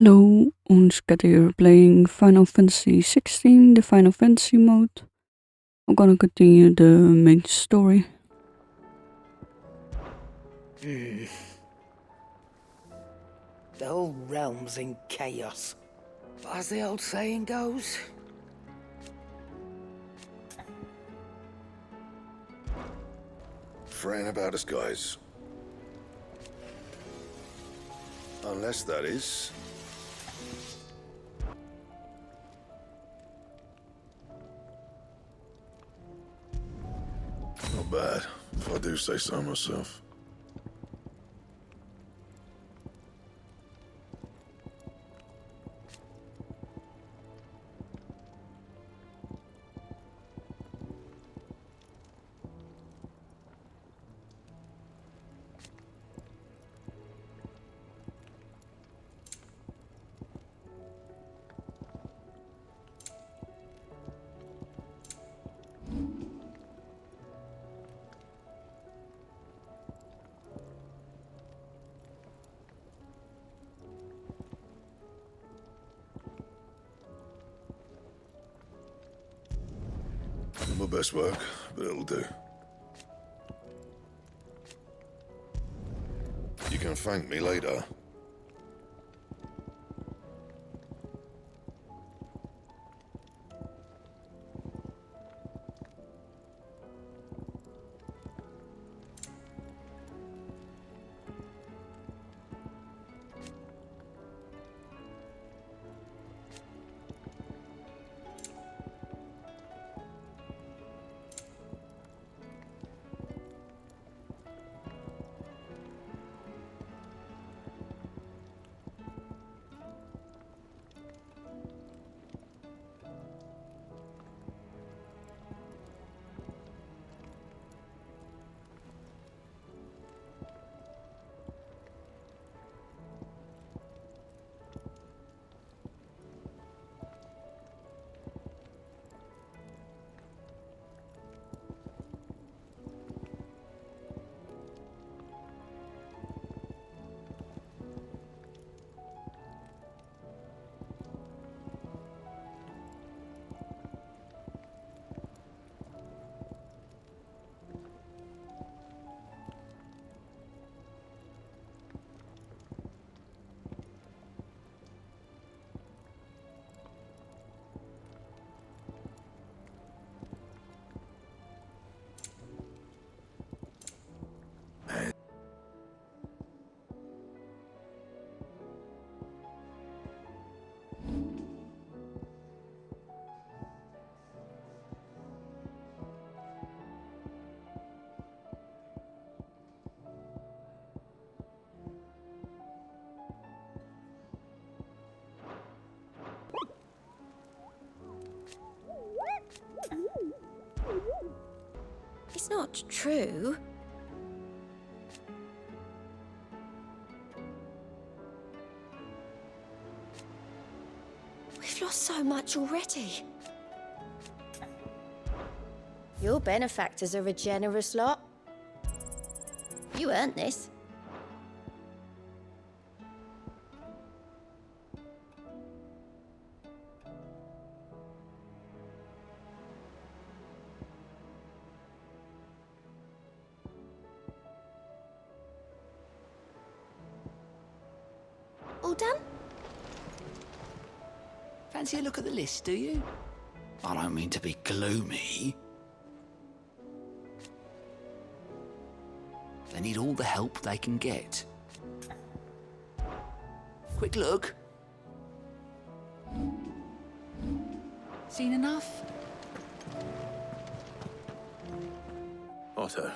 Hello, Onskat here playing Final Fantasy XVI, the Final Fantasy mode. I'm gonna continue the main story. The whole realm's in chaos. But as the old saying goes... Fretting about us, guys. Unless that is... not bad, if I do say so myself. Not my best work, but it'll do. You can thank me later. It's not true. We've lost so much already. Your benefactors are a generous lot. You earned this. All done? Fancy a look at the list, do you? I don't mean to be gloomy. They need all the help they can get. Quick look. Seen enough? Otto,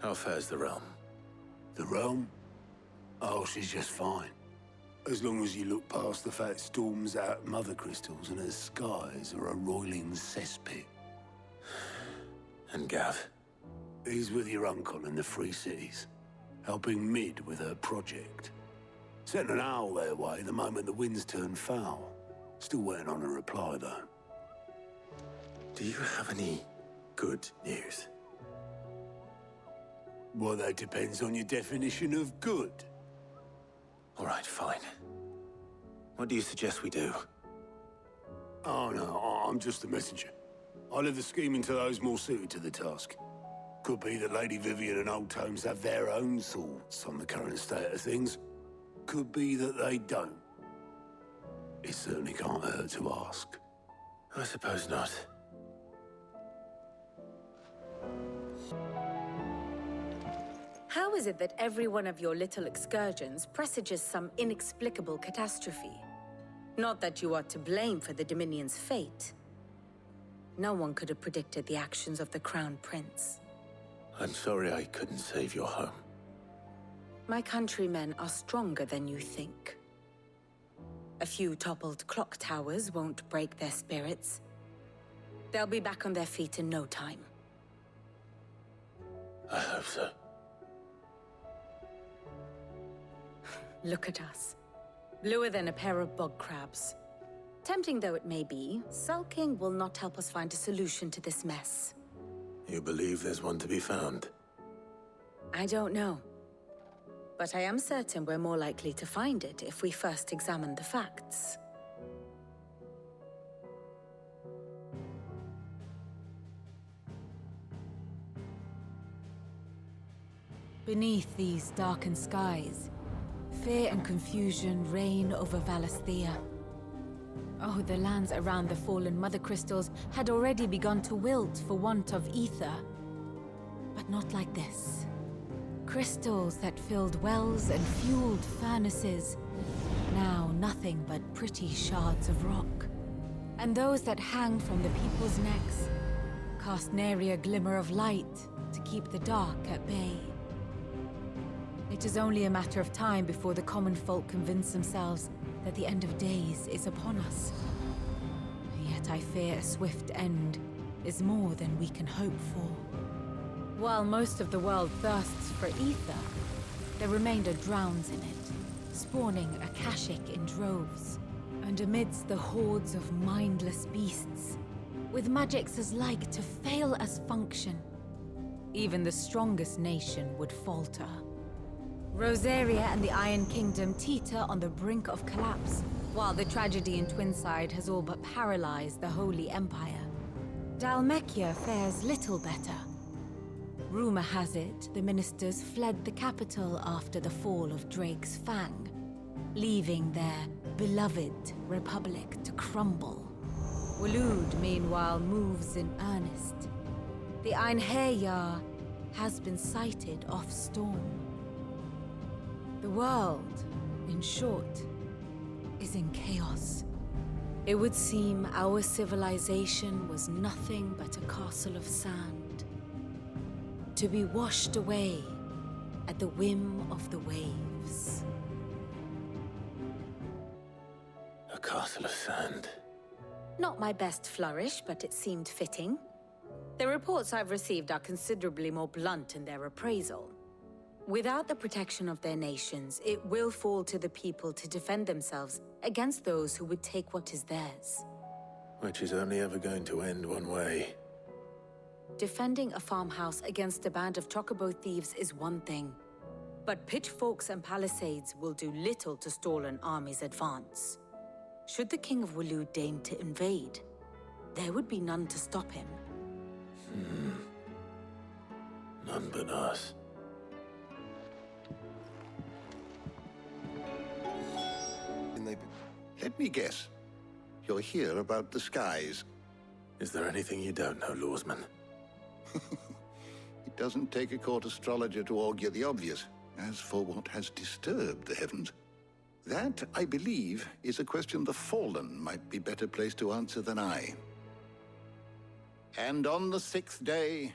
how fares the realm? The realm? Oh, she's just fine. As long as you look past the fact storms out mother crystals and her skies are a roiling cesspit. And Gav? He's with your uncle in the Free Cities, helping Mid with her project. Sent an owl their way the moment the winds turned foul. Still waiting on a reply, though. Do you have any good news? Well, that depends on your definition of good. All right, fine. What do you suggest we do? Oh no, I'm just a messenger. I leave the scheming to those more suited to the task. Could be that Lady Vivian and Old Tomes have their own thoughts on the current state of things. Could be that they don't. It certainly can't hurt to ask. I suppose not. How is it that every one of your little excursions presages some inexplicable catastrophe? Not that you are to blame for the Dominion's fate. No one could have predicted the actions of the Crown Prince. I'm sorry I couldn't save your home. My countrymen are stronger than you think. A few toppled clock towers won't break their spirits. They'll be back on their feet in no time. I hope so. Look at us. Bluer than a pair of bog crabs. Tempting though it may be, sulking will not help us find a solution to this mess. You believe there's one to be found? I don't know. But I am certain we're more likely to find it if we first examine the facts. Beneath these darkened skies, fear and confusion reign over Valisthea. Oh, the lands around the fallen Mother Crystals had already begun to wilt for want of ether. But not like this. Crystals that filled wells and fueled furnaces. Now nothing but pretty shards of rock. And those that hang from the people's necks cast nary a glimmer of light to keep the dark at bay. It is only a matter of time before the common folk convince themselves that the end of days is upon us. Yet I fear a swift end is more than we can hope for. While most of the world thirsts for ether, the remainder drowns in it, spawning Akashic in droves. And amidst the hordes of mindless beasts, with magics as like to fail as function, even the strongest nation would falter. Rosaria and the Iron Kingdom teeter on the brink of collapse, while the tragedy in Twinside has all but paralyzed the Holy Empire. Dalmekia fares little better. Rumor has it the ministers fled the capital after the fall of Drake's Fang, leaving their beloved republic to crumble. Waloed, meanwhile, moves in earnest. The Einherjar has been sighted off-storm. The world, in short, is in chaos. It would seem our civilization was nothing but a castle of sand, to be washed away at the whim of the waves. A castle of sand. Not my best flourish, but it seemed fitting. The reports I've received are considerably more blunt in their appraisal. Without the protection of their nations, it will fall to the people to defend themselves against those who would take what is theirs. Which is only ever going to end one way. Defending a farmhouse against a band of chocobo thieves is one thing, but pitchforks and palisades will do little to stall an army's advance. Should the King of Waloed deign to invade, there would be none to stop him. None but us. Let me guess. You're here about the skies. Is there anything you don't know, Lawsman? It doesn't take a court astrologer to augur the obvious. As for what has disturbed the heavens, that, I believe, is a question the Fallen might be better placed to answer than I. And on the sixth day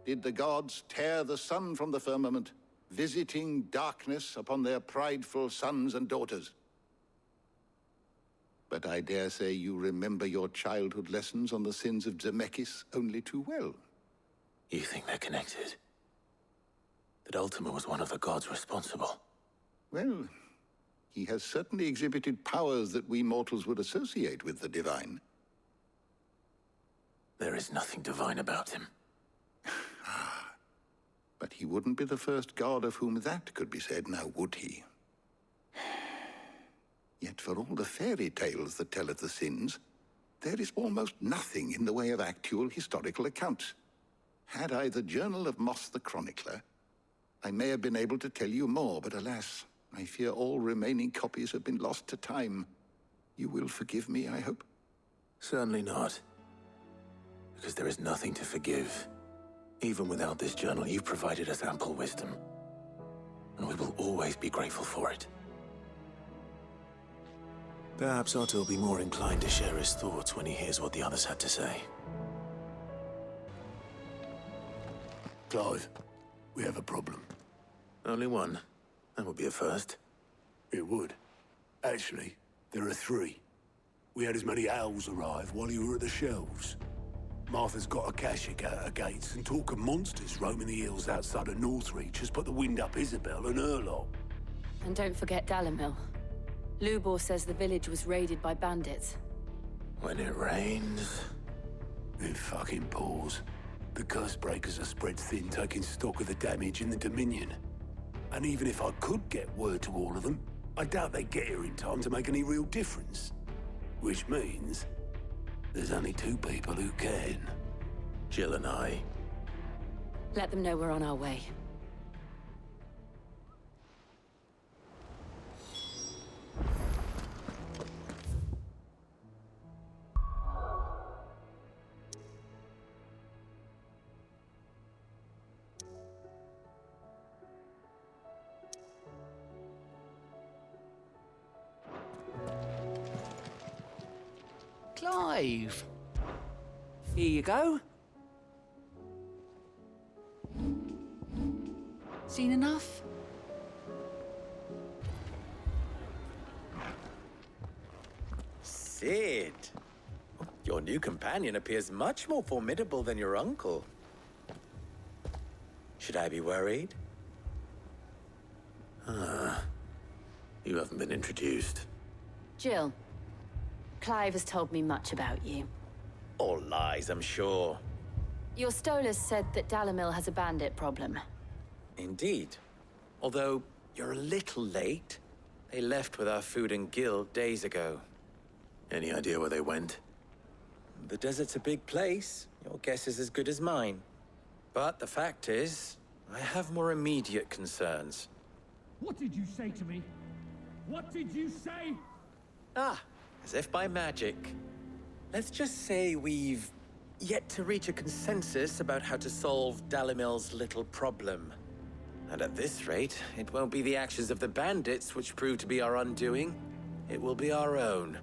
did the gods tear the sun from the firmament, visiting darkness upon their prideful sons and daughters. But I dare say you remember your childhood lessons on the sins of Zemeckis only too well. You think they're connected? That Ultima was one of the gods responsible? Well, he has certainly exhibited powers that we mortals would associate with the divine. There is nothing divine about him. But he wouldn't be the first god of whom that could be said, now would he? Yet for all the fairy tales that tell of the sins, there is almost nothing in the way of actual historical accounts. Had I the Journal of Moss the Chronicler, I may have been able to tell you more, but alas, I fear all remaining copies have been lost to time. You will forgive me, I hope? Certainly not. Because there is nothing to forgive. Even without this journal, you've provided us ample wisdom. And we will always be grateful for it. Perhaps Otto will be more inclined to share his thoughts when he hears what the others had to say. Clive, we have a problem. Only one. That would be a first. It would. Actually, there are 3. We had as many owls arrive while you were at the shelves. Martha's got Akashic out her gates, and talk of monsters roaming the hills outside of Northreach has put the wind up Isabelle and her lot. And don't forget Dalimil. Lubor says the village was raided by bandits. When it rains... It fucking pours. The curse breakers are spread thin, taking stock of the damage in the Dominion. And even if I could get word to all of them, I doubt they'd get here in time to make any real difference. Which means there's only 2 people who can. Jill and I. Let them know we're on our way. Clive! Here you go. Seen enough? Sid! Your new companion appears much more formidable than your uncle. Should I be worried? You haven't been introduced. Jill, Clive has told me much about you. All lies, I'm sure. Your Stolas said that Dalimil has a bandit problem. Indeed. Although, you're a little late. They left with our food and guild days ago. Any idea where they went? The desert's a big place. Your guess is as good as mine. But the fact is, I have more immediate concerns. What did you say to me? What did you say? Ah, as if by magic. Let's just say we've yet to reach a consensus about how to solve Dalimil's little problem. And at this rate, it won't be the actions of the bandits which prove to be our undoing. It will be our own.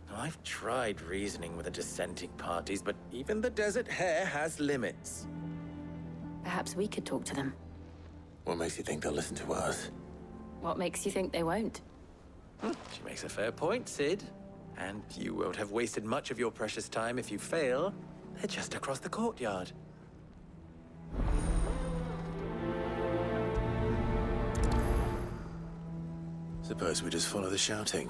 Now, I've tried reasoning with the dissenting parties, but even the Desert Hare has limits. Perhaps we could talk to them. What makes you think they'll listen to us? What makes you think they won't? She makes a fair point, Sid. And you won't have wasted much of your precious time if you fail. They're just across the courtyard. Suppose we just follow the shouting.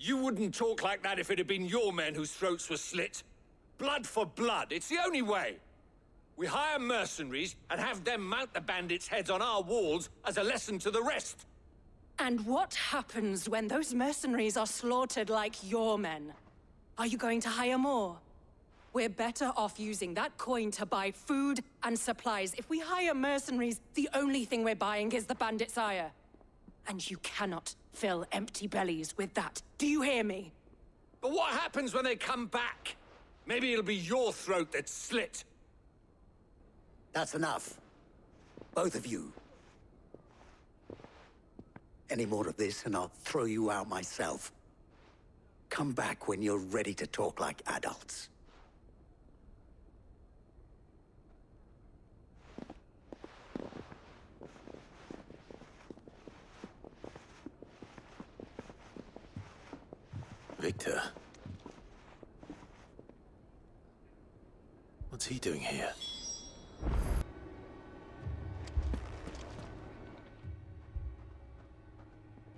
You wouldn't talk like that if it had been your men whose throats were slit. Blood for blood, it's the only way. We hire mercenaries and have them mount the bandits' heads on our walls as a lesson to the rest. And what happens when those mercenaries are slaughtered like your men? Are you going to hire more? We're better off using that coin to buy food and supplies. If we hire mercenaries, the only thing we're buying is the bandit's ire. And you cannot fill empty bellies with that. Do you hear me? But what happens when they come back? Maybe it'll be your throat that's slit. That's enough. Both of you. Any more of this and I'll throw you out myself. Come back when you're ready to talk like adults. Victor. What's he doing here?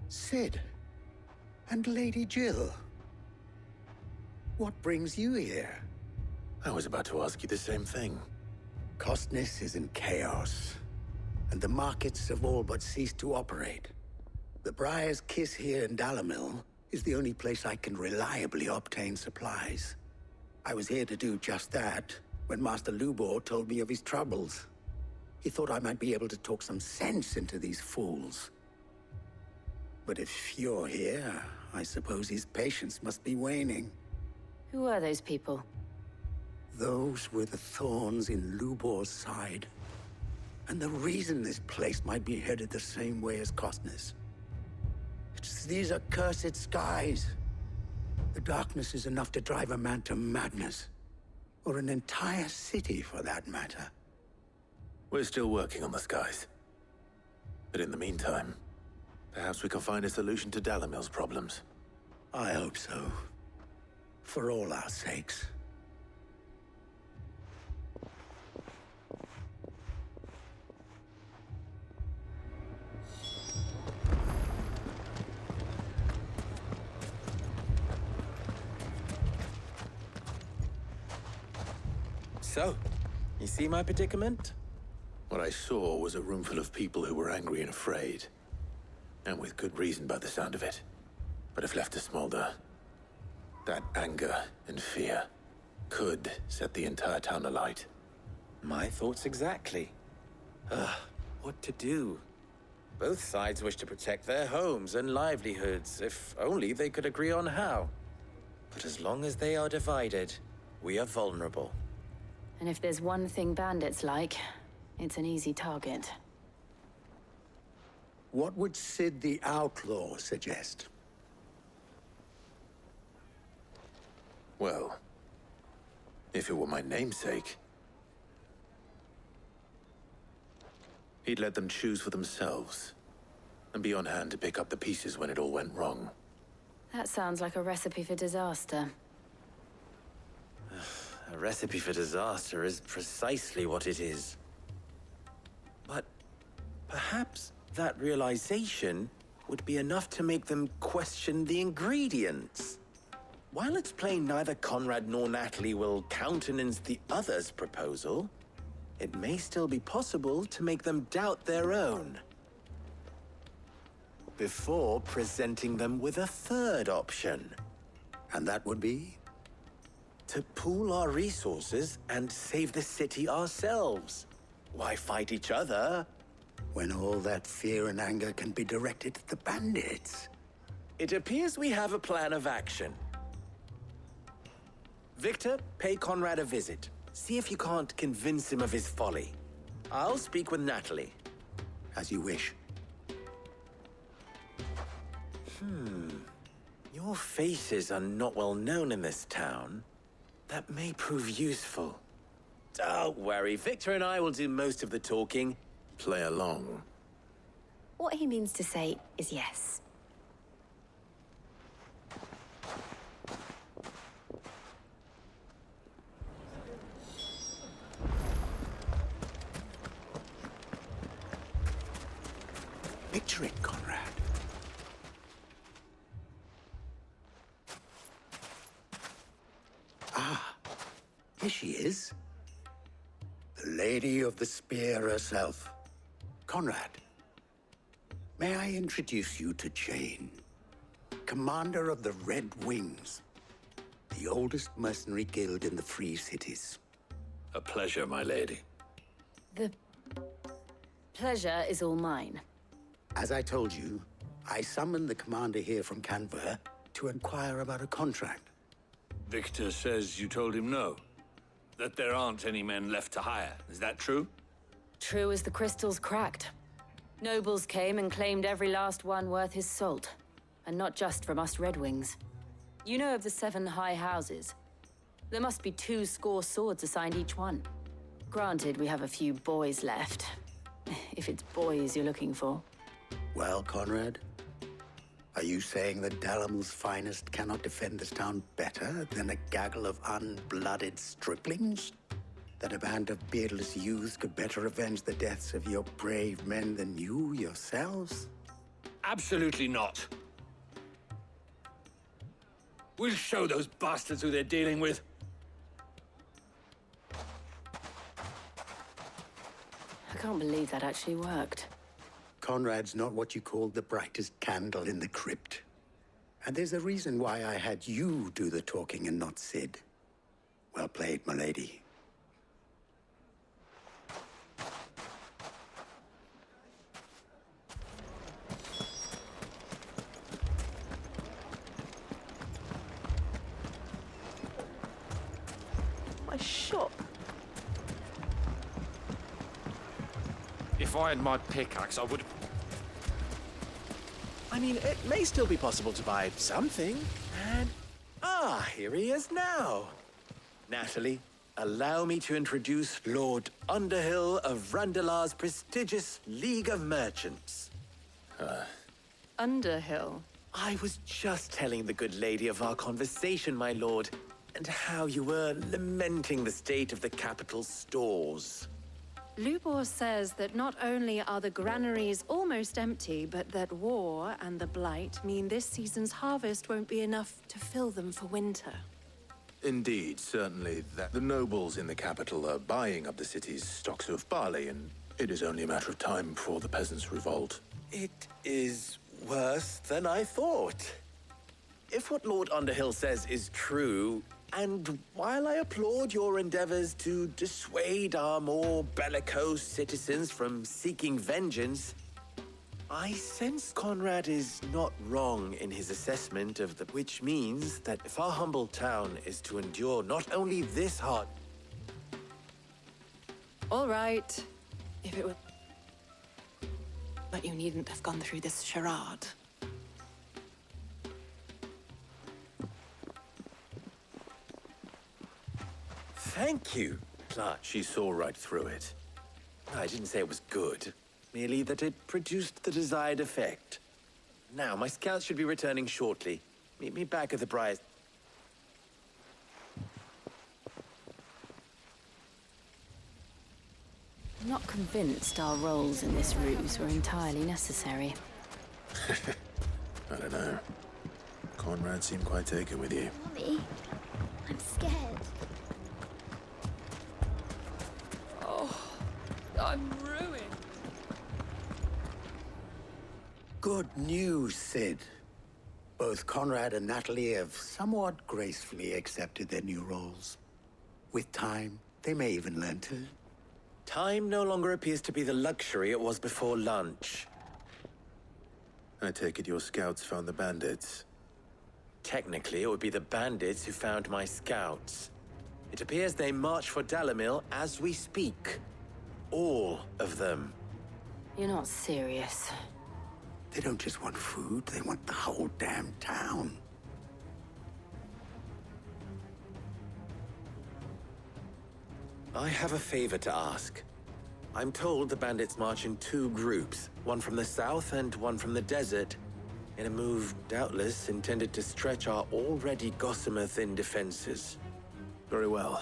Sid. And Lady Jill. What brings you here? I was about to ask you the same thing. Costness is in chaos, and the markets have all but ceased to operate. The Briar's Kiss here in Dalimil is the only place I can reliably obtain supplies. I was here to do just that when Master Lubor told me of his troubles. He thought I might be able to talk some sense into these fools. But if you're here, I suppose his patience must be waning. Who are those people? Those were the thorns in Lubor's side. And the reason this place might be headed the same way as Costness. It's these accursed skies. The darkness is enough to drive a man to madness. Or an entire city, for that matter. We're still working on the skies. But in the meantime, perhaps we can find a solution to Dalimil's problems. I hope so. For all our sakes. So, you see my predicament? What I saw was a room full of people who were angry and afraid. And with good reason by the sound of it. But if left to smolder, that anger and fear could set the entire town alight. My thoughts exactly. What to do? Both sides wish to protect their homes and livelihoods, if only they could agree on how. But as long as they are divided, we are vulnerable. And if there's one thing bandits like, it's an easy target. What would Sid the Outlaw suggest? Well, if it were my namesake, he'd let them choose for themselves and be on hand to pick up the pieces when it all went wrong. That sounds like a recipe for disaster. A recipe for disaster is precisely what it is. But perhaps that realization would be enough to make them question the ingredients. While it's plain neither Conrad nor Natalie will countenance the other's proposal, it may still be possible to make them doubt their own. Before presenting them with a third option. And that would be? To pool our resources and save the city ourselves. Why fight each other? When all that fear and anger can be directed at the bandits. It appears we have a plan of action. Victor, pay Conrad a visit. See if you can't convince him of his folly. I'll speak with Natalie. As you wish. Your faces are not well known in this town. That may prove useful. Don't worry, Victor and I will do most of the talking. Play along. What he means to say is yes. Picture it, Conrad. Ah, here she is. The Lady of the Spear herself. Conrad, may I introduce you to Jane, commander of the Red Wings, the oldest mercenary guild in the Free Cities. A pleasure, my lady. The pleasure is all mine. As I told you, I summoned the commander here from Canver to inquire about a contract. Victor says you told him no. That there aren't any men left to hire. Is that true? True as the crystals cracked. Nobles came and claimed every last one worth his salt. And not just from us Red Wings. You know of the 7 high houses. There must be 2 swords assigned each one. Granted, we have a few boys left. If it's boys you're looking for. Well, Conrad, are you saying that Dalimil's finest cannot defend this town better than a gaggle of unblooded striplings? That a band of beardless youths could better avenge the deaths of your brave men than you yourselves? Absolutely not. We'll show those bastards who they're dealing with. I can't believe that actually worked. Conrad's not what you call the brightest candle in the crypt. And there's a reason why I had you do the talking and not Sid. Well played, milady. My shop. If I had my pickaxe, I would... I mean, it may still be possible to buy something, and... Ah, here he is now. Natalie, allow me to introduce Lord Underhill of Randalar's prestigious League of Merchants. Underhill? I was just telling the good lady of our conversation, my lord, and how you were lamenting the state of the capital's stores. Lubor says that not only are the granaries almost empty, but that war and the Blight mean this season's harvest won't be enough to fill them for winter. Indeed, certainly, that the nobles in the capital are buying up the city's stocks of barley, and it is only a matter of time before the peasants revolt. It is worse than I thought. If what Lord Underhill says is true, and while I applaud your endeavors to dissuade our more bellicose citizens from seeking vengeance, I sense Conrad is not wrong in his assessment of the... Which means that if our humble town is to endure not only this hard... All right. If it were... But you needn't have gone through this charade. Thank you. She saw right through it. I didn't say it was good, merely that it produced the desired effect. Now, my scouts should be returning shortly. Meet me back at the Briars. I'm not convinced our roles in this ruse were entirely necessary. I don't know. Conrad seemed quite taken with you. Mommy, I'm scared. I'm ruined. Good news, Sid. Both Conrad and Natalie have somewhat gracefully accepted their new roles. With time, they may even learn to. Time no longer appears to be the luxury it was before lunch. I take it your scouts found the bandits. Technically, it would be the bandits who found my scouts. It appears they march for Dalimil as we speak. All of them. You're not serious. They don't just want food, they want the whole damn town. I have a favor to ask. I'm told the bandits march in two groups, one from the south and one from the desert, in a move doubtless intended to stretch our already gossamer-thin defenses. Very well.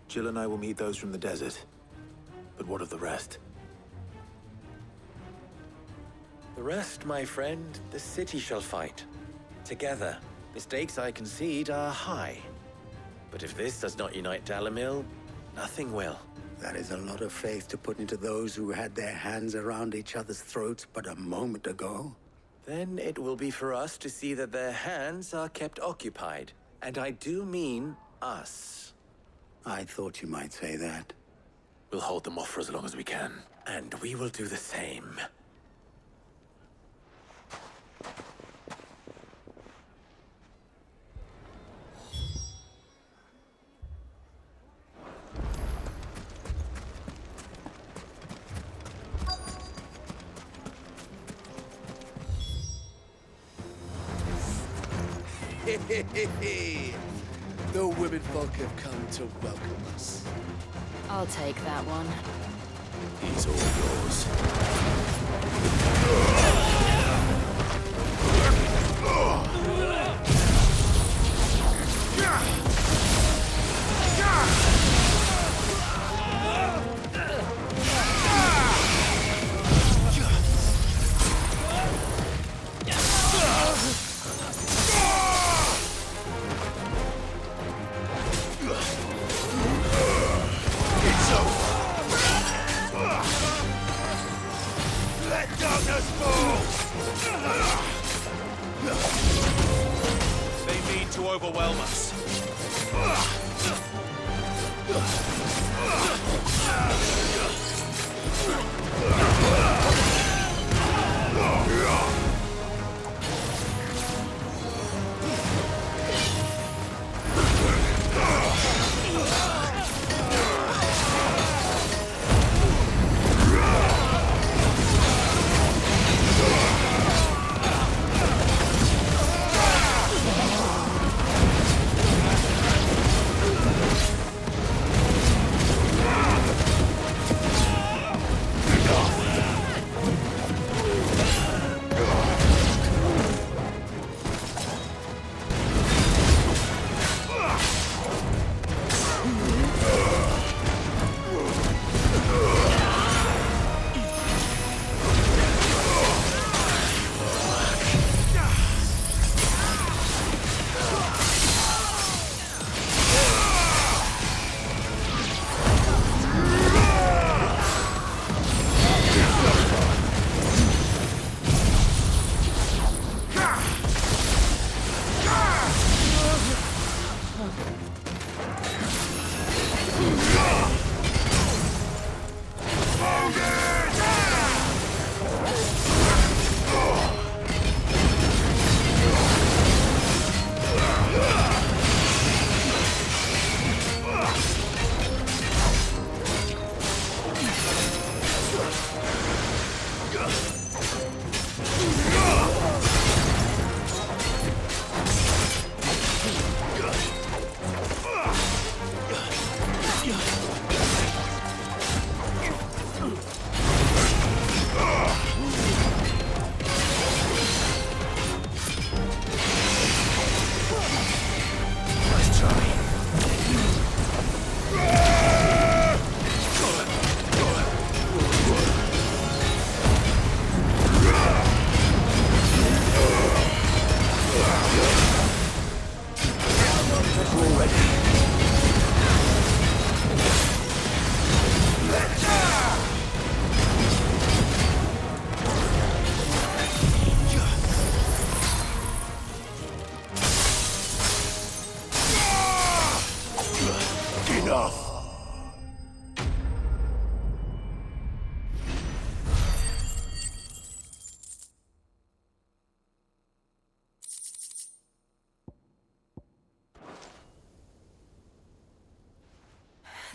Jill and I will meet those from the desert. But what of the rest? The rest, my friend, the city shall fight. Together. The stakes, I concede, are high. But if this does not unite Dalimil, nothing will. That is a lot of faith to put into those who had their hands around each other's throats but a moment ago. Then it will be for us to see that their hands are kept occupied. And I do mean us. I thought you might say that. We'll hold them off for as long as we can. And we will do the same. The women folk have come to welcome us. I'll take that one. He's all yours. to overwhelm us.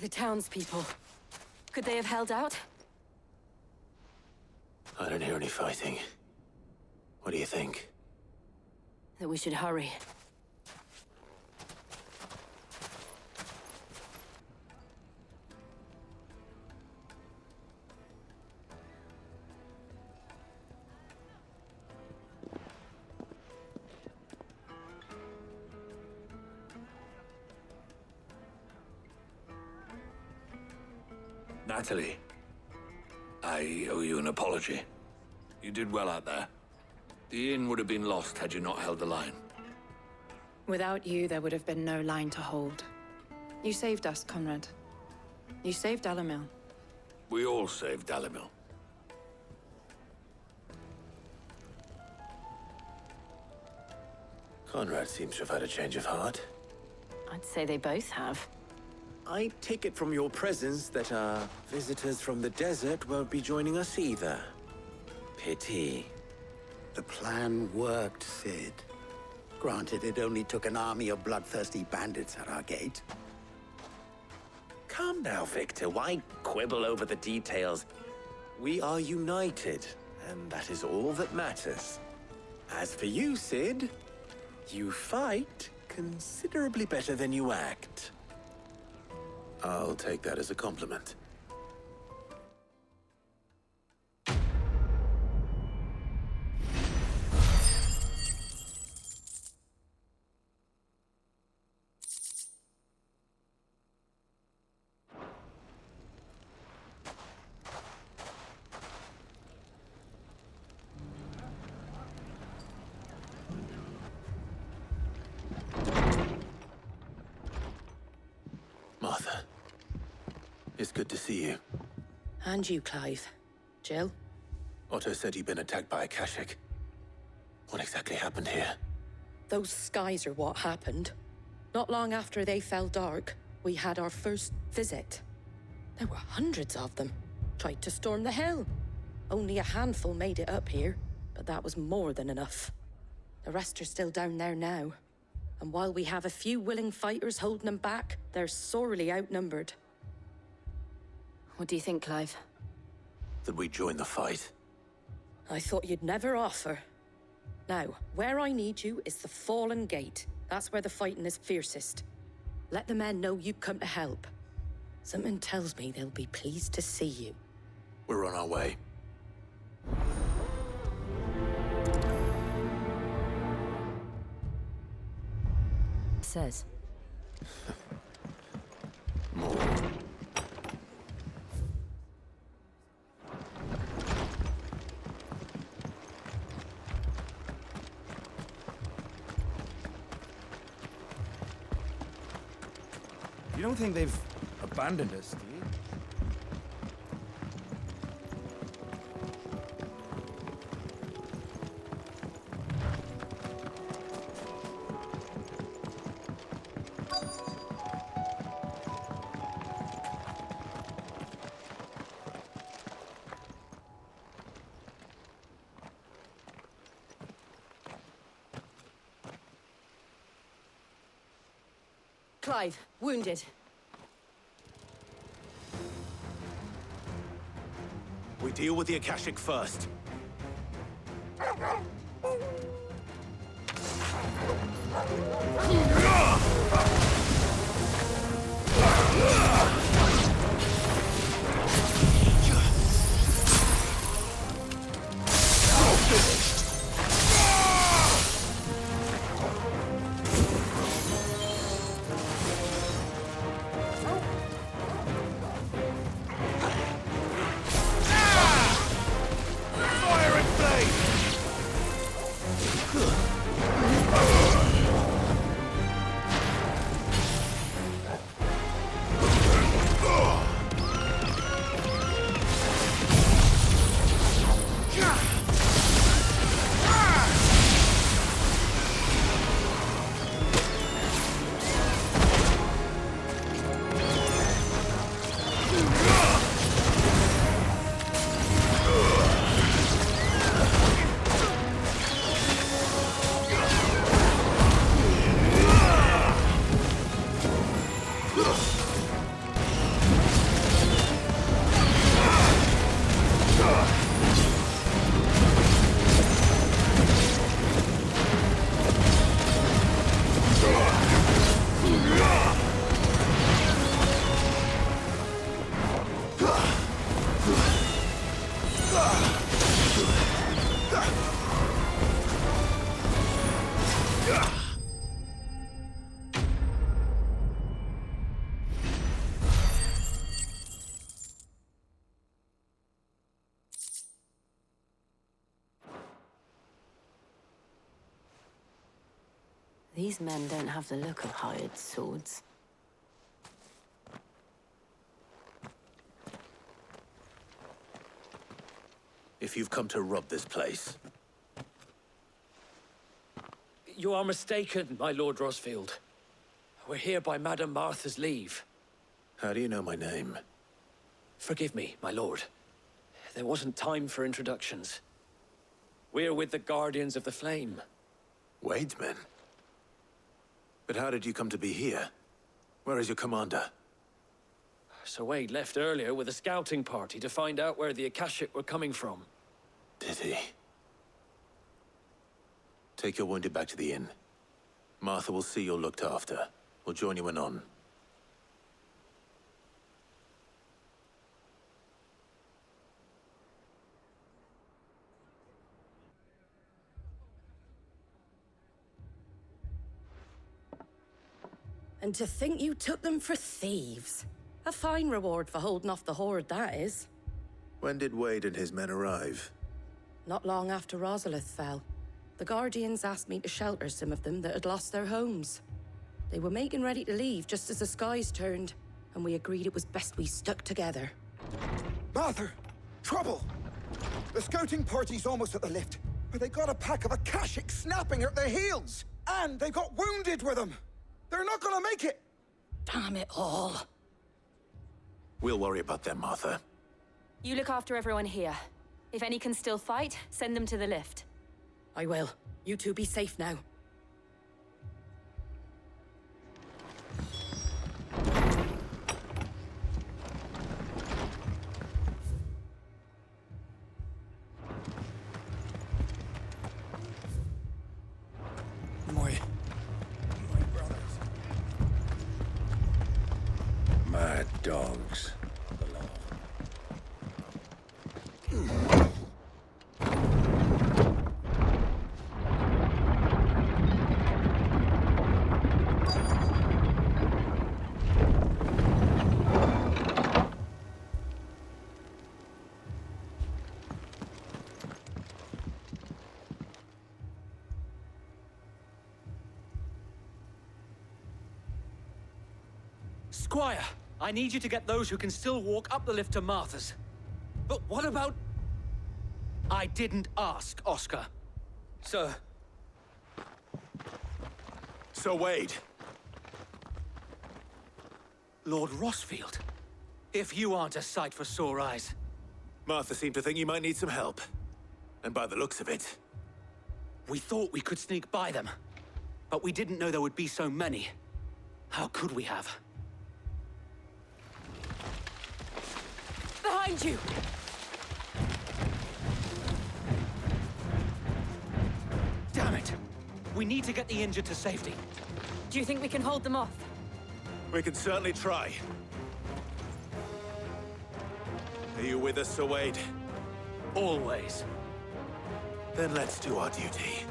The townspeople. Could they have held out? I don't hear any fighting. What do you think? That we should hurry. Natalie, I owe you an apology. You did well out there. The inn would have been lost had you not held the line. Without you, there would have been no line to hold. You saved us, Conrad. You saved Dalimil. We all saved Dalimil. Conrad seems to have had a change of heart. I'd say they both have. I take it from your presence that our visitors from the desert won't be joining us either. Pity. The plan worked, Sid. Granted, it only took an army of bloodthirsty bandits at our gate. Calm now, Victor. Why quibble over the details? We are united, and that is all that matters. As for you, Sid, you fight considerably better than you act. I'll take that as a compliment. Martha. It's good to see you. And you, Clive. Jill? Otto said you'd been attacked by Akashic. What exactly happened here? Those skies are what happened. Not long after they fell dark, we had our first visit. There were hundreds of them. Tried to storm the hill. Only a handful made it up here, but that was more than enough. The rest are still down there now. And while we have a few willing fighters holding them back, they're sorely outnumbered. What do you think, Clive? That we join the fight. I thought you'd never offer. Now, where I need you is the Fallen Gate. That's where the fighting is fiercest. Let the men know you come to help. Something tells me they'll be pleased to see you. We're on our way. Says. More. You don't think they've abandoned us, do you? Clive, wounded. We deal with the Akashic first. These men don't have the look of hired swords. If you've come to rob this place, You are mistaken, my Lord Rosfield. We're here by Madame Martha's leave. how do you know my name? Forgive me, my lord. There wasn't time for introductions. We're with the Guardians of the Flame. Wade's men? But how did you come to be here? Where is your commander? Sir Wade left earlier with a scouting party to find out where the Akashic were coming from. Did he? Take your wounded back to the inn. Martha will see you're looked after. We'll join you anon. And to think you took them for thieves. A fine reward for holding off the horde, that is. When did Wade and his men arrive? Not long after Rosalith fell. The Guardians asked me to shelter some of them that had lost their homes. They were making ready to leave just as the skies turned, and we agreed it was best we stuck together. Martha! Trouble! The scouting party's almost at the lift, but they got a pack of Akashic snapping at their heels! And they got wounded with them! They're not gonna make it! Damn it all. We'll worry about them, Martha. You look after everyone here. If any can still fight, send them to the lift. I will. You two be safe now. My brothers. Mad dogs. Squire, I need you to get those who can still walk up the lift to Martha's. But what about... I didn't ask, Oscar. Sir. Sir Wade. Lord Rossfield. If you aren't a sight for sore eyes. Martha seemed to think you might need some help. And by the looks of it... We thought we could sneak by them. But we didn't know there would be so many. How could we have? Behind you! Damn it! We need to get the injured to safety. Do you think we can hold them off? We can certainly try. Are you with us, Sir Wade? Always. Then let's do our duty.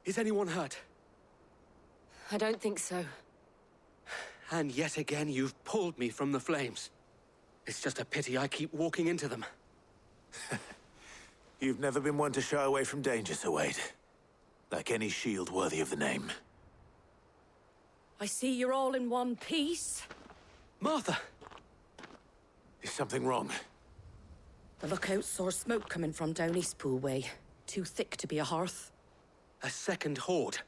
Is anyone hurt? I don't think so. And yet again, you've pulled me from the flames. It's just a pity I keep walking into them. You've never been one to shy away from danger, Sir Wade. Like any shield worthy of the name. I see you're all in one piece. Martha! Is something wrong? The lookout saw smoke coming from down Eastpool way. Too thick to be a hearth. A second horde.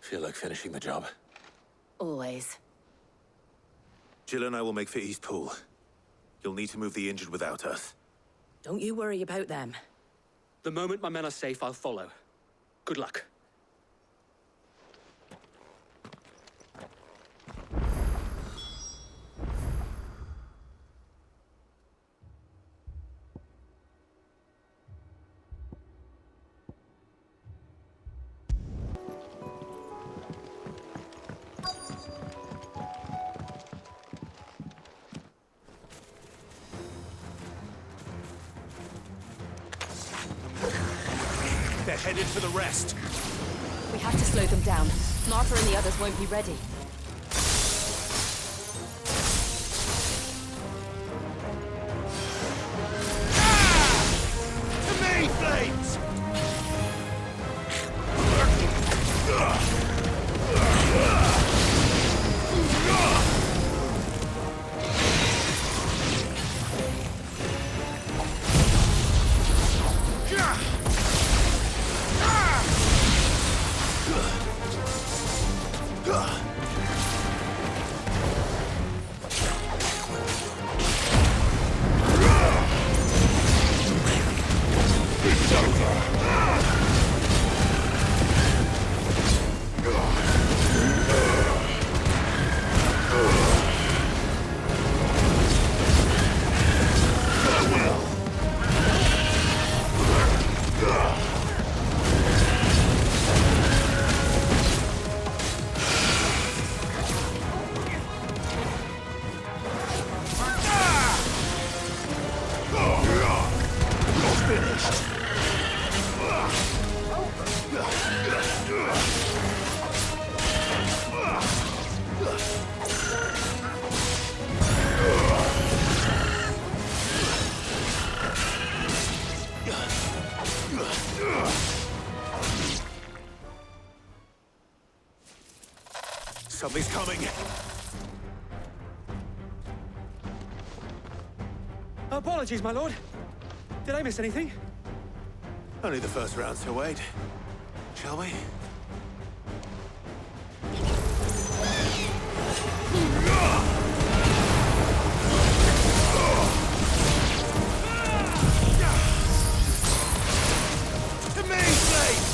Feel like finishing the job? Always. Jill and I will make for East Pool. You'll need to move the injured without us. Don't you worry about them. The moment my men are safe, I'll follow. Good luck. They're headed for the rest. We have to slow them down. Martha and the others won't be ready. To me, Flames! Something's coming. Apologies, my lord. Did I miss anything? Only the first round, so wait. Shall we? To me, Flames!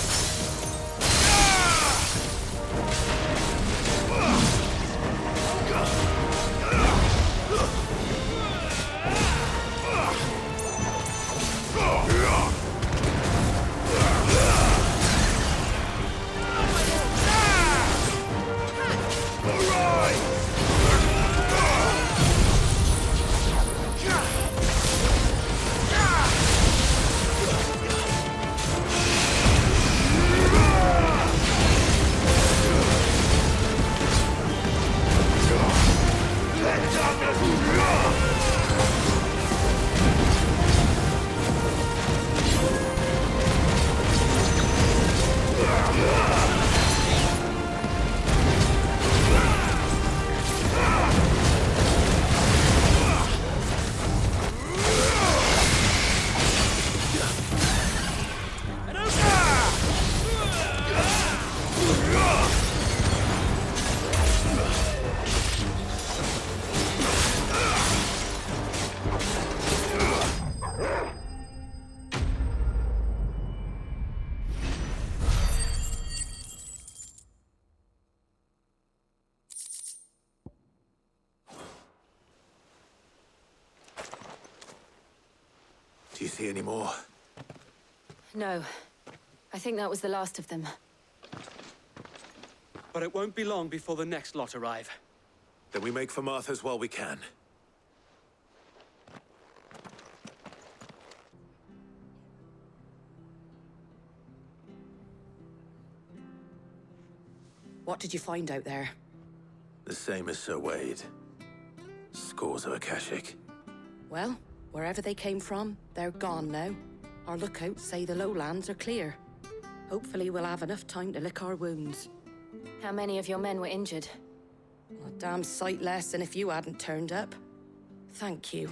Do you see any more? No. I think that was the last of them. But it won't be long before the next lot arrive. Then we make for Martha's while we can. What did you find out there? The same as Sir Wade. Scores of Akashic. Well, wherever they came from, they're gone now. Our lookouts say the lowlands are clear. Hopefully we'll have enough time to lick our wounds. How many of your men were injured? A damn sight less than if you hadn't turned up. Thank you.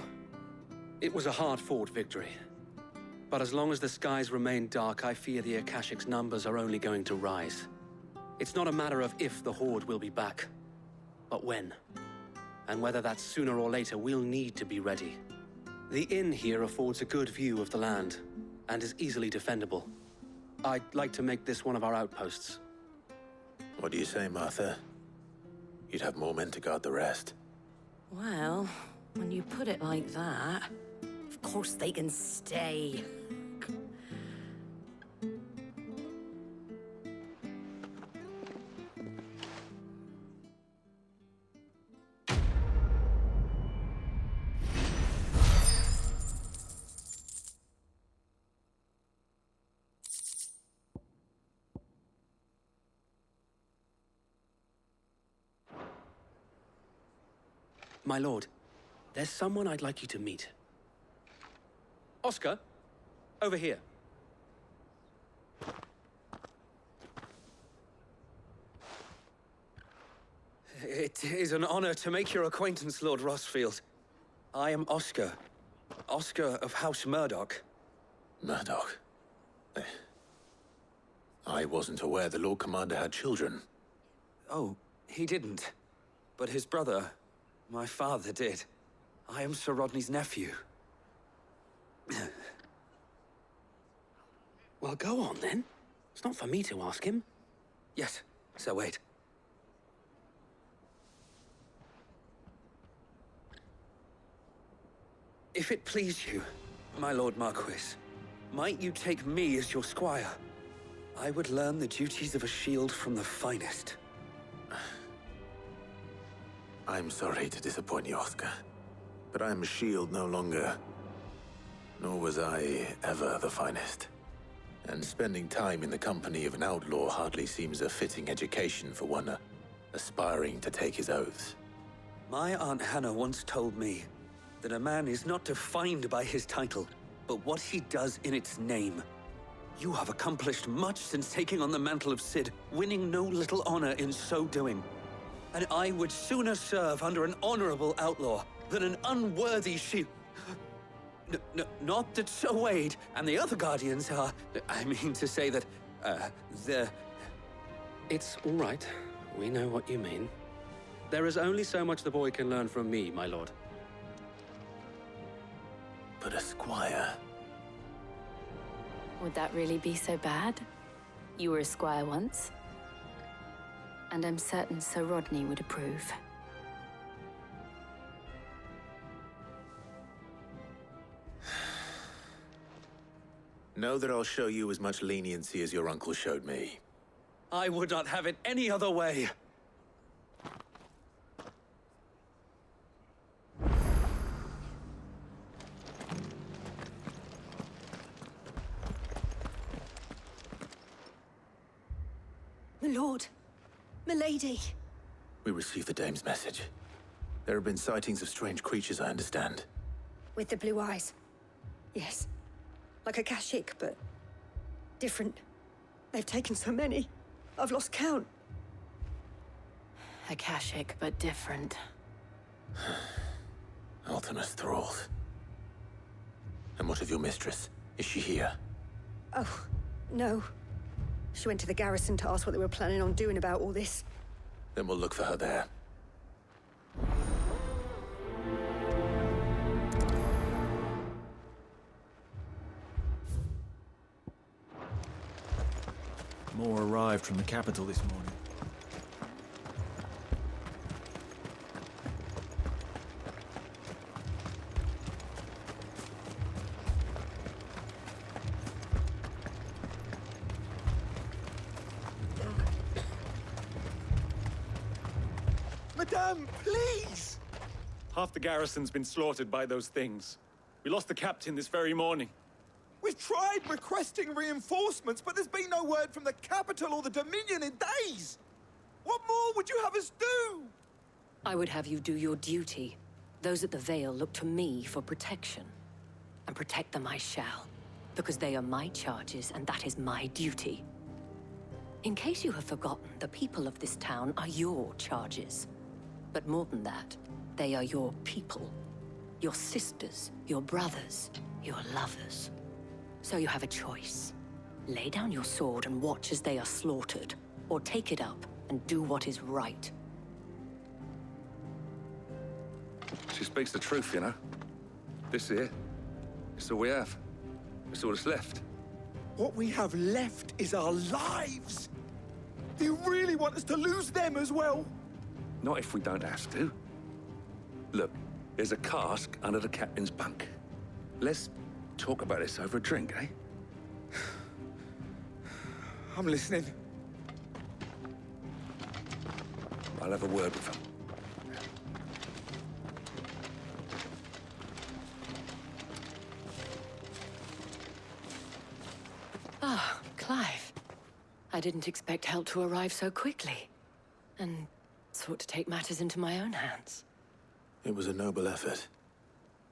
It was a hard-fought victory. But as long as the skies remain dark, I fear the Akashic's numbers are only going to rise. It's not a matter of if the Horde will be back, but when. And whether that's sooner or later, we'll need to be ready. The inn here affords a good view of the land, and is easily defendable. I'd like to make this one of our outposts. What do you say, Martha? You'd have more men to guard the rest. Well, when you put it like that, of course they can stay. My lord, there's someone I'd like you to meet. Oscar, over here. It is an honor to make your acquaintance, Lord Rossfield. I am Oscar. Oscar of House Murdoch. Murdoch? I wasn't aware the Lord Commander had children. Oh, he didn't. But his brother, my father, did. I am Sir Rodney's nephew. Well, go on then. It's not for me to ask him. Yes, Sir Wade. If it please you, my Lord Marquis, might you take me as your squire? I would learn the duties of a shield from the finest. I'm sorry to disappoint you, Oscar, but I'm a shield no longer. Nor was I ever the finest. And spending time in the company of an outlaw hardly seems a fitting education for one aspiring to take his oaths. My Aunt Hannah once told me that a man is not defined by his title, but what he does in its name. You have accomplished much since taking on the mantle of Cid, winning no little honor in so doing. And I would sooner serve under an honorable outlaw than an unworthy shield. Not that Sir Wade and the other Guardians are... I mean to say that, they're... It's all right. We know what you mean. There is only so much the boy can learn from me, my lord. But a squire... Would that really be so bad? You were a squire once. And I'm certain Sir Rodney would approve. Know that I'll show you as much leniency as your uncle showed me. I would not have it any other way. My lord, milady. We received the dame's message. There have been sightings of strange creatures, I understand. With the blue eyes. Yes. Like Akashic, but different. They've taken so many. I've lost count. Akashic, but different. Ultimus thralls. And what of your mistress? Is she here? Oh, no. She went to the garrison to ask what they were planning on doing about all this. Then we'll look for her there. More arrived from the capital this morning. Madame, please! Half the garrison's been slaughtered by those things. We lost the captain this very morning. We've tried requesting reinforcements, but there's been no word from the capital or the Dominion in days! What more would you have us do? I would have you do your duty. Those at the Vale look to me for protection. And protect them I shall, because they are my charges and that is my duty. In case you have forgotten, the people of this town are your charges. But more than that, they are your people. Your sisters, your brothers, your lovers. So you have a choice. Lay down your sword and watch as they are slaughtered, or take it up and do what is right. She speaks the truth, you know. This here, it's all we have. It's all that's left. What we have left is our lives. Do you really want us to lose them as well? Not if we don't have to. Look, there's a cask under the captain's bunk. Let's talk about this over a drink, eh? I'm listening. I'll have a word with him. Ah, Clive. I didn't expect help to arrive so quickly. And sought to take matters into my own hands. It was a noble effort,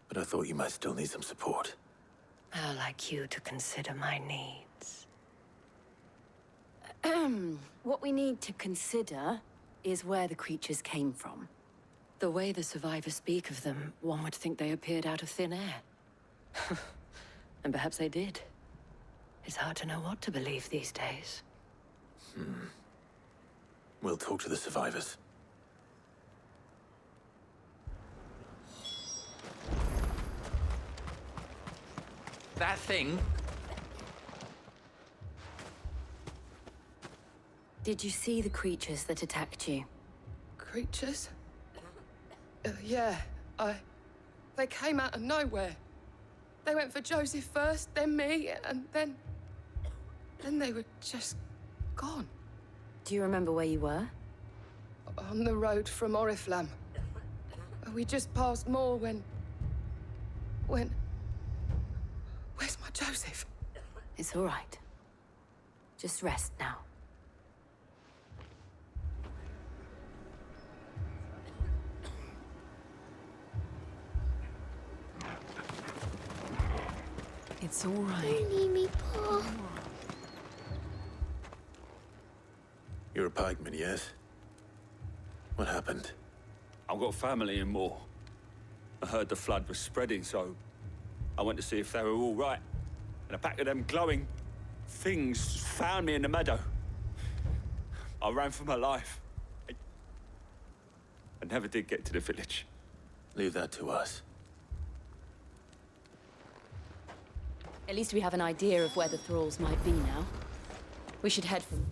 but I thought you might still need some support. How like you to consider my needs. What we need to consider is where the creatures came from. The way the survivors speak of them, one would think they appeared out of thin air. And perhaps they did. It's hard to know what to believe these days. We'll talk to the survivors. That thing? Did you see the creatures that attacked you? Creatures? Yeah, They came out of nowhere. They went for Joseph first, then me, and then they were just gone. Do you remember where you were? On the road from Oriflamme. We just passed Moor when... Where's my Joseph? It's all right. Just rest now. It's all right. Don't leave me, Paul. You're a pikeman, yes? What happened? I've got family in Moor. I heard the flood was spreading, so I went to see if they were all right. And a pack of them glowing things found me in the meadow. I ran for my life. I never did get to the village. Leave that to us. At least we have an idea of where the thralls might be now. We should head for them.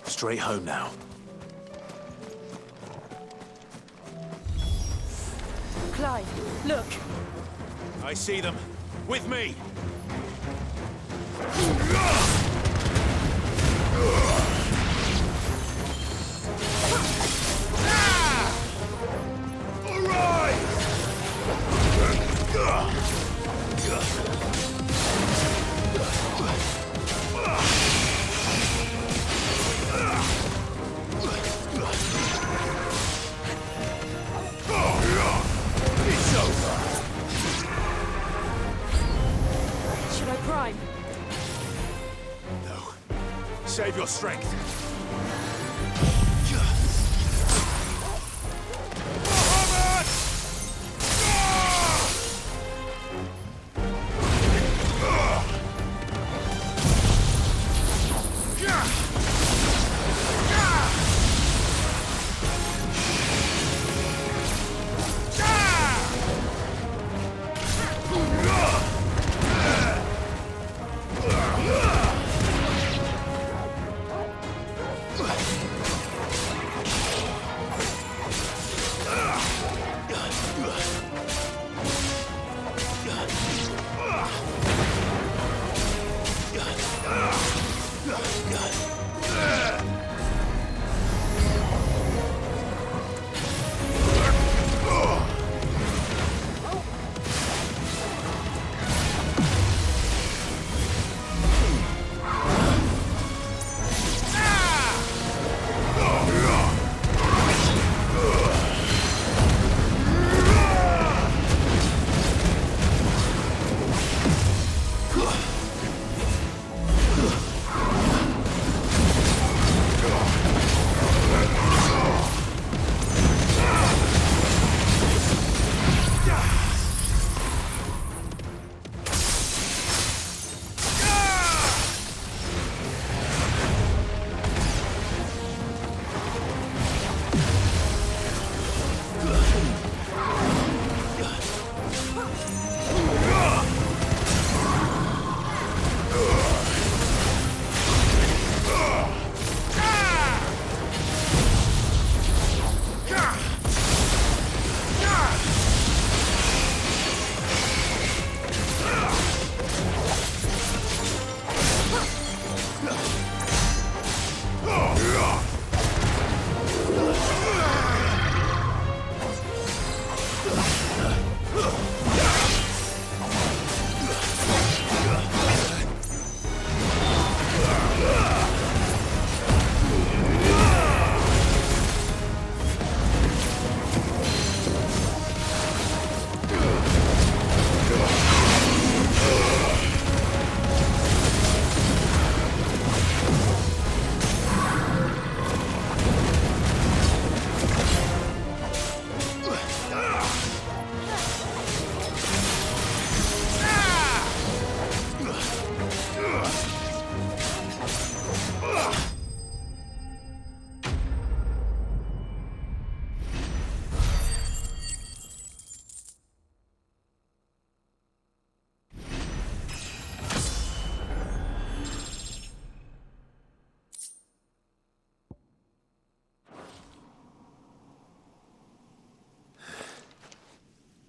Straight home now. Clive, look! I see them. With me! It's over! Should I prime? No. Save your strength.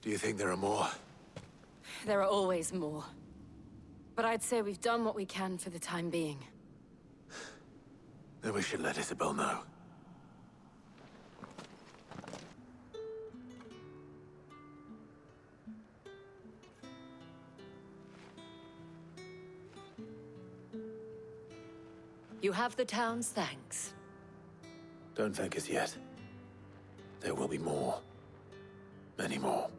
Do you think there are more? There are always more. But I'd say we've done what we can for the time being. Then we should let Isabelle know. You have the town's thanks. Don't thank us yet. There will be more. Many more.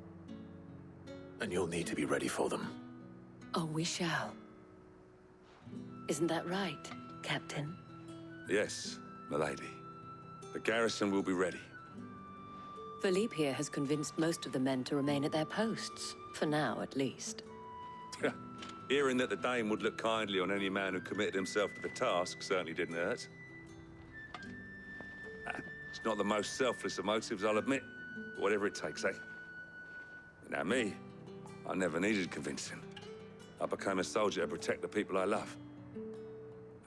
And you'll need to be ready for them. Oh, we shall. Isn't that right, Captain? Yes, milady. The garrison will be ready. Philippe here has convinced most of the men to remain at their posts. For now, at least. Hearing that the Dane would look kindly on any man who committed himself to the task certainly didn't hurt. It's not the most selfless of motives, I'll admit. But whatever it takes, eh? Now me, I never needed convincing. I became a soldier to protect the people I love.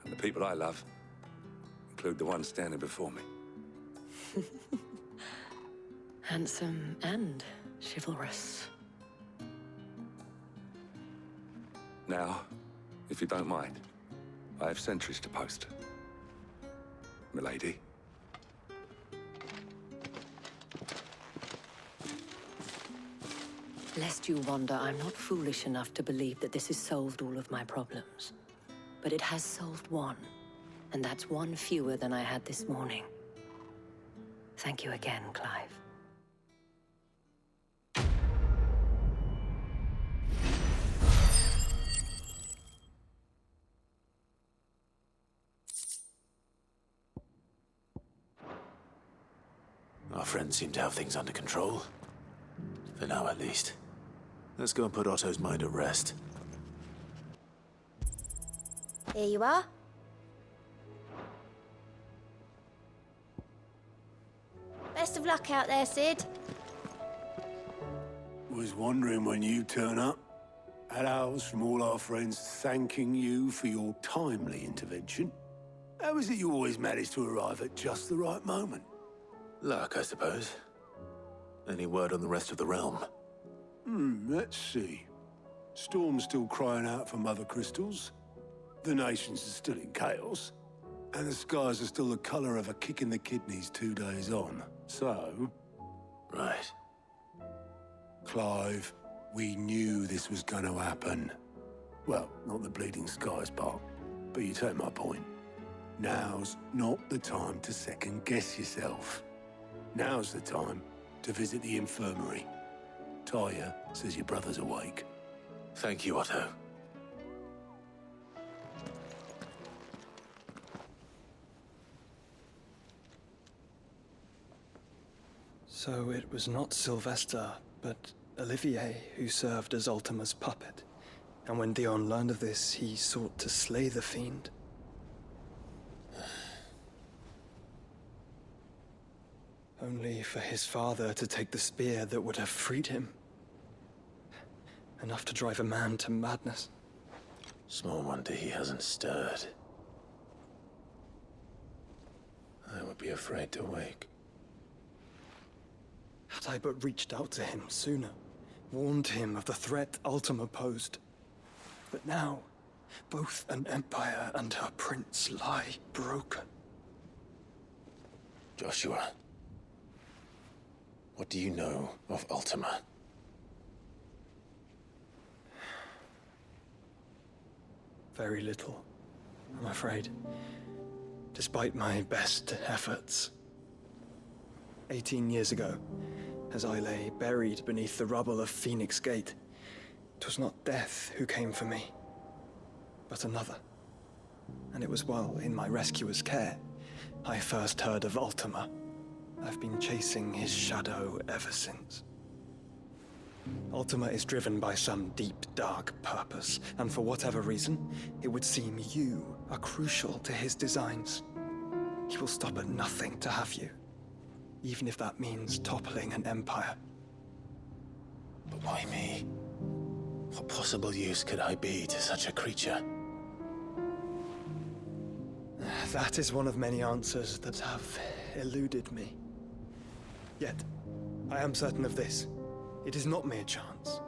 And the people I love include the one standing before me. Handsome and chivalrous. Now, if you don't mind, I have sentries to post. Milady. Lest you wonder, I'm not foolish enough to believe that this has solved all of my problems. But it has solved one, and that's one fewer than I had this morning. Thank you again, Clive. Our friends seem to have things under control. For now, at least. Let's go and put Otto's mind at rest. Here you are. Best of luck out there, Sid. Was wondering when you turn up. Hellos from all our friends thanking you for your timely intervention. How is it you always manage to arrive at just the right moment? Luck, I suppose. Any word on the rest of the realm? Let's see. Storm's still crying out for mother crystals. The nations are still in chaos. And the skies are still the color of a kick in the kidneys 2 days on. So... Right. Clive, we knew this was going to happen. Well, not the bleeding skies part, but you take my point. Now's not the time to second-guess yourself. Now's the time to visit the infirmary. Taya says your brother's awake. Thank you, Otto. So it was not Sylvester, but Olivier who served as Ultima's puppet. And when Dion learned of this, he sought to slay the fiend. Only for his father to take the spear that would have freed him. Enough to drive a man to madness. Small wonder he hasn't stirred. I would be afraid to wake. Had I but reached out to him sooner, warned him of the threat Ultima posed. But now, both an empire and her prince lie broken. Joshua, what do you know of Ultima? Very little, I'm afraid. Despite my best efforts. 18 years ago, as I lay buried beneath the rubble of Phoenix Gate, it was not death who came for me, but another. And it was while in my rescuer's care, I first heard of Ultima. I've been chasing his shadow ever since. Ultima is driven by some deep, dark purpose, and for whatever reason, it would seem you are crucial to his designs. He will stop at nothing to have you, even if that means toppling an empire. But why me? What possible use could I be to such a creature? That is one of many answers that have eluded me. Yet, I am certain of this. It is not mere chance.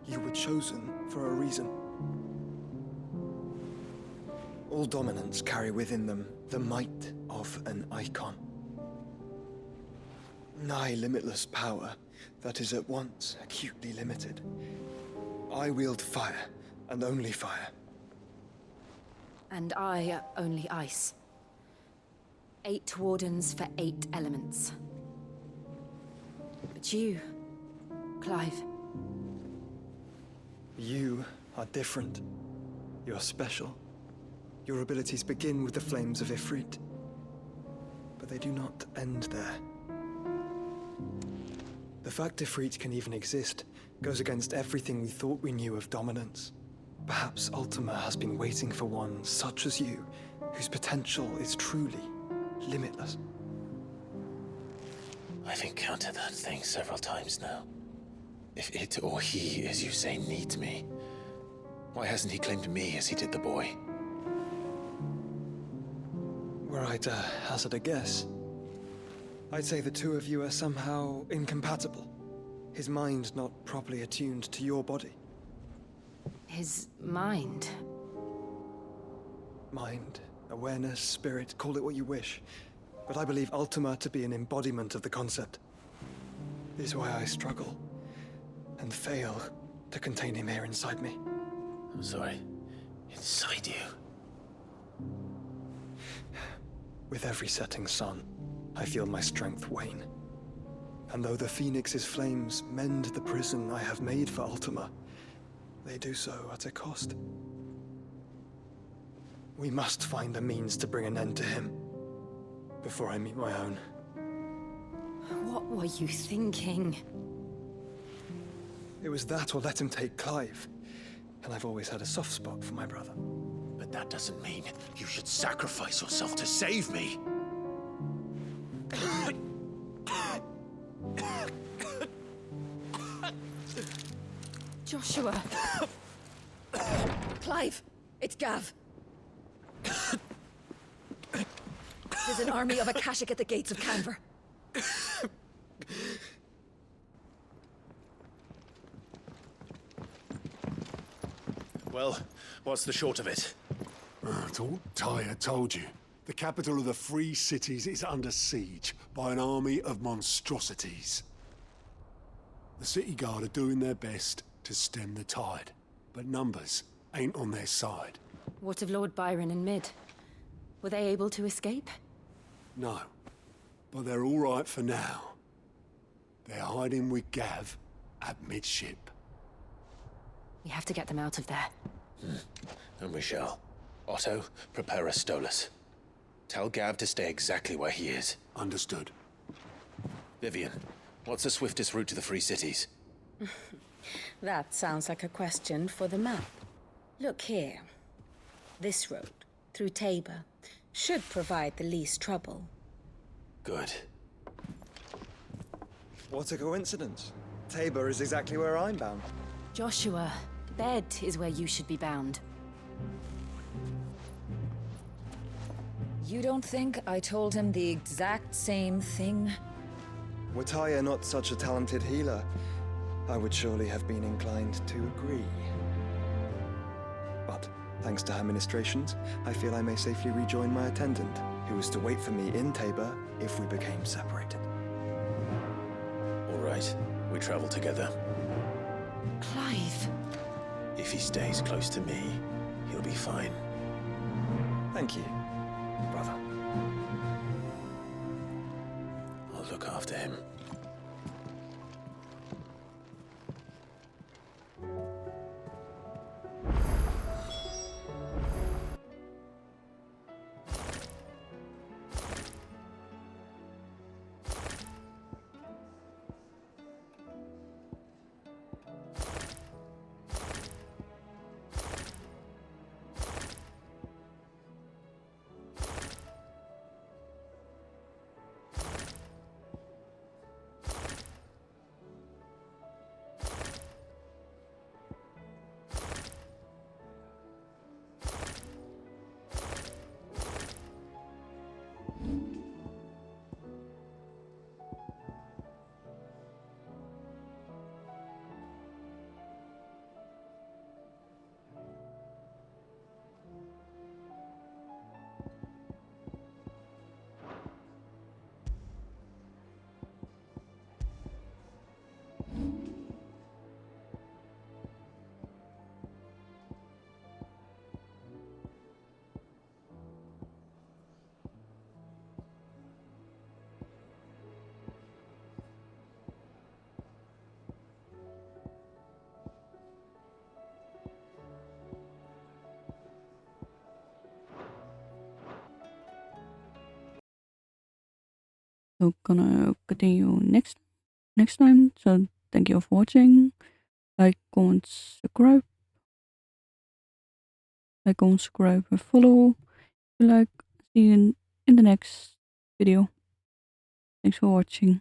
You were chosen for a reason. All dominants carry within them the might of an icon. Nigh limitless power that is at once acutely limited. I wield fire, and only fire. And I only ice. 8 wardens for 8 elements. But you, Clive. You are different. You're special. Your abilities begin with the flames of Ifrit. But they do not end there. The fact Ifrit can even exist goes against everything we thought we knew of dominance. Perhaps Ultima has been waiting for one such as you, whose potential is truly limitless. I've encountered that thing several times now. If it or he, as you say, needs me, why hasn't he claimed me as he did the boy? Were I to hazard a guess, I'd say the two of you are somehow incompatible. His mind not properly attuned to your body. His mind? Mind, awareness, spirit, call it what you wish. But I believe Ultima to be an embodiment of the concept. This is why I struggle and fail to contain him here inside me. I'm sorry. Inside you? With every setting sun, I feel my strength wane. And though the Phoenix's flames mend the prison I have made for Ultima, they do so at a cost. We must find a means to bring an end to him before I meet my own. What were you thinking? It was that or let him take Clive. And I've always had a soft spot for my brother. But that doesn't mean you should sacrifice yourself to save me. Joshua. Clive, it's Gav. There's an army of Akashic at the gates of Canver. Well, what's the short of it? Tyre told you. The capital of the Free Cities is under siege by an army of monstrosities. The City Guard are doing their best to stem the tide, but numbers ain't on their side. What of Lord Byron and Mid? Were they able to escape? No, but they're all right for now. They're hiding with Gav at midship. We have to get them out of there. And we shall. Otto, prepare a Stolas. Tell Gav to stay exactly where he is. Understood. Vivian, what's the swiftest route to the Free Cities? That sounds like a question for the map. Look here. This road, through Tabor, should provide the least trouble. Good. What a coincidence. Tabor is exactly where I'm bound. Joshua, bed is where you should be bound. You don't think I told him the exact same thing? Were Tyre not such a talented healer, I would surely have been inclined to agree. But, thanks to her ministrations, I feel I may safely rejoin my attendant, who was to wait for me in Tabor if we became separated. All right, we travel together. Clive. If he stays close to me, he'll be fine. Thank you, brother. I'll look after him. So gonna continue next time. So thank you for watching. Like, comment, subscribe. Like, comment, subscribe, and follow. Like, see you in the next video. Thanks for watching.